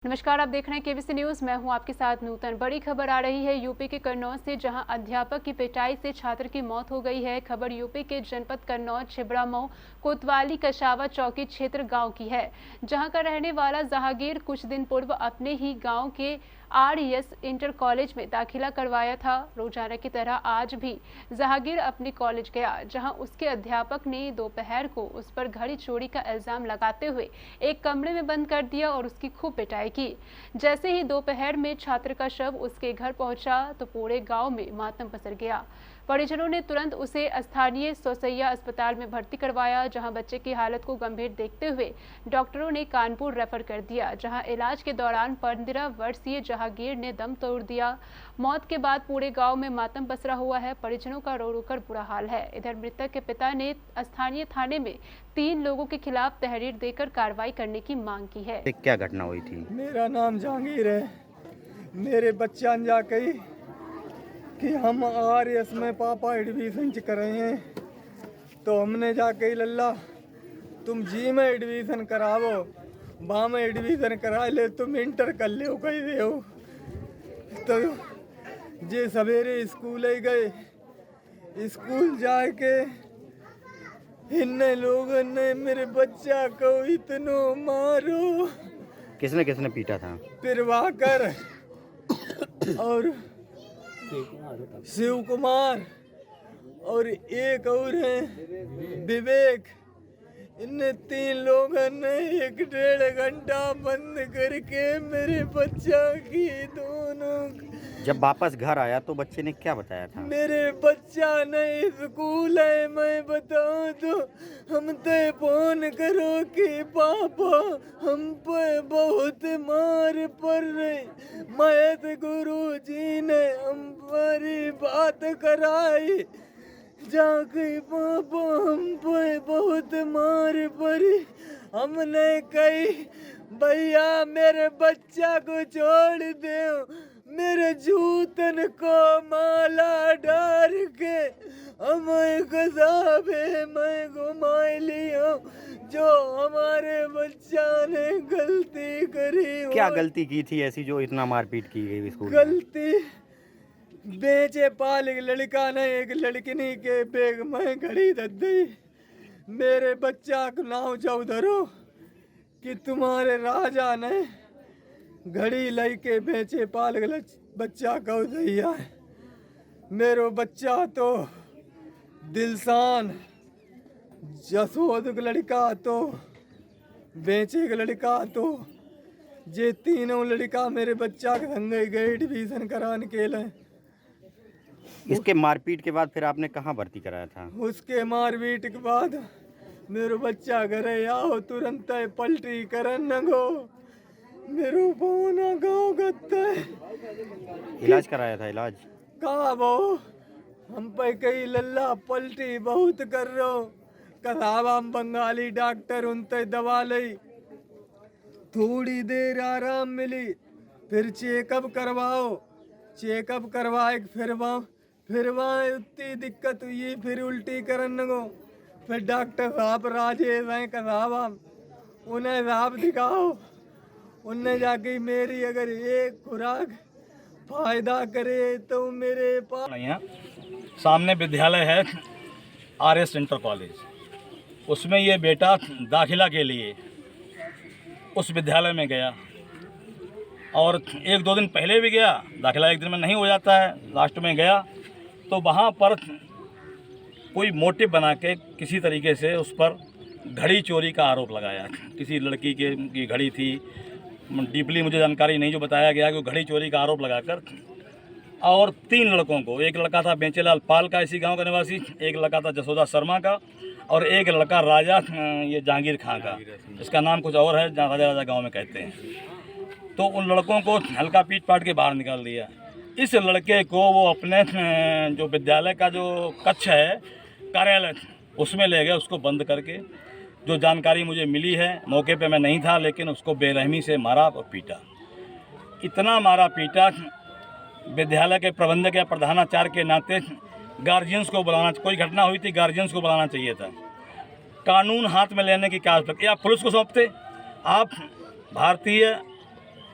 नमस्कार, आप देख रहे हैं केबीसी न्यूज। मैं हूं आपके साथ नूतन। बड़ी खबर आ रही है यूपी के कन्नौज से, जहां अध्यापक की पिटाई से छात्र की मौत हो गई है। खबर यूपी के जनपद कन्नौज, छिबरामऊ, कोतवाली, कशावा चौकी क्षेत्र गांव की है, जहां का रहने वाला जहांगीर कुछ दिन पूर्व अपने ही गांव के आरएस इंटर कॉलेज में दाखिला करवाया था। रोजाना की तरह आज भी जहांगीर अपने कॉलेज गया, जहां उसके अध्यापक ने दोपहर को उस पर घड़ी चोरी का इल्जाम लगाते हुए एक कमरे में बंद कर दिया और उसकी खूब पिटाई की। जैसे ही दोपहर में छात्र का शव उसके घर पहुंचा तो पूरे गांव में मातम पसर गया। परिजनों ने तुरंत उसे स्थानीय सोसैया अस्पताल में भर्ती करवाया, जहां बच्चे की हालत को गंभीर देखते हुए डॉक्टरों ने कानपुर रेफर कर दिया, जहां इलाज के दौरान 15 वर्षीय जहांगीर ने दम तोड़ दिया। मौत के बाद पूरे गांव में मातम पसरा हुआ है। परिजनों का रो रो कर बुरा हाल है। इधर मृतक के पिता ने स्थानीय थाने में 3 लोगों के खिलाफ तहरीर देकर कार्रवाई करने की मांग की है। क्या घटना हुई थी? मेरा नाम जहांगीर है। मेरे बच्चा जा कही कि हम आरएस में पापा एडमिशन कर रहे हैं, तो हमने जाके लल्ला तुम जी में एडमिशन करावो, वहाँ में एडमिशन करा ले, तुम इंटर कर ले कही दे हो। तो जे सवेरे स्कूल ही गए, स्कूल जाके इन लोगों ने मेरे बच्चा को इतना मारो। किसने किसने पीटा था? प्रभाकर और शिव कुमार और एक और है विवेक। इन 3 लोगों ने 1-1.5 घंटा बंद करके मेरे बच्चा की दोनों। जब वापस घर आया तो बच्चे ने क्या बताया था? मेरे बच्चा नहीं स्कूल है, मैं बताऊं तो हम तो फोन करो कि पापा हम पे बहुत मार पड़ रही। महेश गुरु जी ने हमारी बात कराई, जाके पापा हम पे बहुत मार पड़ी। हमने कही भैया मेरे बच्चा को छोड़ दे, मेरे जूतन को माला डाल के हमें कसाबे मैं घुमाई लियो, जो हमारे बच्चा ने गलती करी। क्या गलती की थी ऐसी जो इतना मारपीट की गई स्कूल में? गलती बेचे पाल एक लड़का ने एक लड़किनी के बैग में घड़ी दे दी। मेरे बच्चा का नाम चौधरो कि तुम्हारे राजा ने घड़ी लाई के बेचे पाल बच्चा को दिया है। मेरो बच्चा तो दिलसान जसोद का लड़का तो बेचे का लड़का तो जे 3 लड़का मेरे बच्चा के संगे गए एडमिशन कराने के लिए। इसके मारपीट के बाद फिर आपने कहाँ भर्ती कराया था? उसके मारपीट के बाद मेरो बच्चा घरे आओ तुरंत पलटी करन न गो, मेरो बोना गाँव गत्ता। इलाज कराया था? इलाज कहा वो हम पे कई लल्ला पलटी बहुत कर रो, कसावा हम बंगाली डॉक्टर उनते दवा ली, थोड़ी देर आराम मिली, फिर चेकअप करवाओ, चेकअप करवाए फिर वहाँ उतनी दिक्कत हुई, फिर उल्टी करन गो। फिर डॉक्टर साहब राजेश हैं कसावा, उन्हें साहब दिखाओ, उनने जाके मेरी अगर एक खुराक फायदा करे तो मेरे पास नहीं है। सामने विद्यालय है आरएस इंटर कॉलेज, उसमें ये बेटा दाखिला के लिए उस विद्यालय में गया और 1-2 दिन पहले भी गया। दाखिला 1 दिन में नहीं हो जाता है, लास्ट में गया तो वहाँ पर कोई मोटिव बना के किसी तरीके से उस पर घड़ी चोरी का आरोप लगाया। किसी लड़की की घड़ी थी, डीपली मुझे जानकारी नहीं, जो बताया गया कि वो घड़ी चोरी का आरोप लगाकर और 3 लड़कों को, एक लड़का था बेंचेलाल पाल का इसी गांव का निवासी, एक लड़का था जसोदा शर्मा का और एक लड़का राजा ये जहांगीर खां का, इसका नाम कुछ और है, जहाँ राजा गाँव में कहते हैं। तो उन लड़कों को हल्का पीट पाट के बाहर निकाल दिया। इस लड़के को वो अपने जो विद्यालय का जो कक्ष है, कार्यालय, उसमें ले गए, उसको बंद करके। जो जानकारी मुझे मिली है, मौके पे मैं नहीं था, लेकिन उसको बेरहमी से मारा और पीटा। इतना मारा पीटा, विद्यालय के प्रबंधक या प्रधानाचार्य के नाते गार्जियंस को बुलाना, कोई घटना हुई थी गार्जियंस को बुलाना चाहिए था। कानून हाथ में लेने की क्या आवश्यकता? या पुलिस को सौंपते। आप भारतीय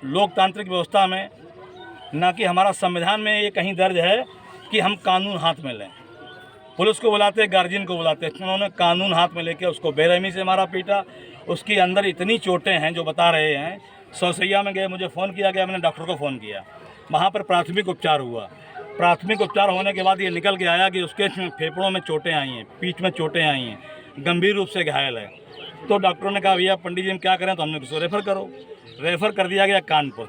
लोकतांत्रिक व्यवस्था में, ना कि हमारा संविधान में ये कहीं दर्ज है कि हम कानून हाथ में लें। पुलिस को बुलाते, गार्जियन को बुलाते, उन्होंने कानून हाथ में लेके उसको बेरहमी से मारा पीटा। उसके अंदर इतनी चोटें हैं जो बता रहे हैं। सौसैया में गए, मुझे फ़ोन किया गया, मैंने डॉक्टर को फ़ोन किया, वहाँ पर प्राथमिक उपचार हुआ। प्राथमिक उपचार होने के बाद ये निकल के आया कि उसके फेफड़ों में चोटें आई हैं, पीठ में चोटें आई हैं, गंभीर रूप से घायल है। तो डॉक्टरों ने कहा भैया पंडित जी हम क्या करें, तो हमने उसको रेफ़र करो। रेफ़र कर दिया गया कानपुर।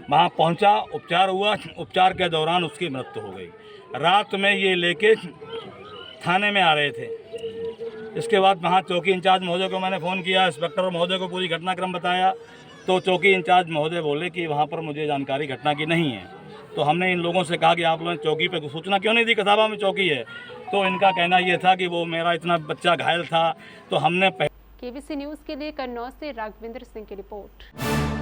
वहाँ पहुँचा, उपचार हुआ, उपचार के दौरान उसकी मृत्यु हो गई। रात में ये लेके थाने में आ रहे थे। इसके बाद वहाँ चौकी इंचार्ज महोदय को मैंने फ़ोन किया, इंस्पेक्टर महोदय को पूरी घटनाक्रम बताया, तो चौकी इंचार्ज महोदय बोले कि वहाँ पर मुझे जानकारी घटना की नहीं है। तो हमने इन लोगों से कहा कि आप लोगों ने चौकी पे सूचना क्यों नहीं दी, कसाबा में चौकी है। तो इनका कहना ये था कि वो मेरा इतना बच्चा घायल था, तो हमने केबीसी न्यूज़ के लिए कन्नौज से राघवेंद्र सिंह की रिपोर्ट।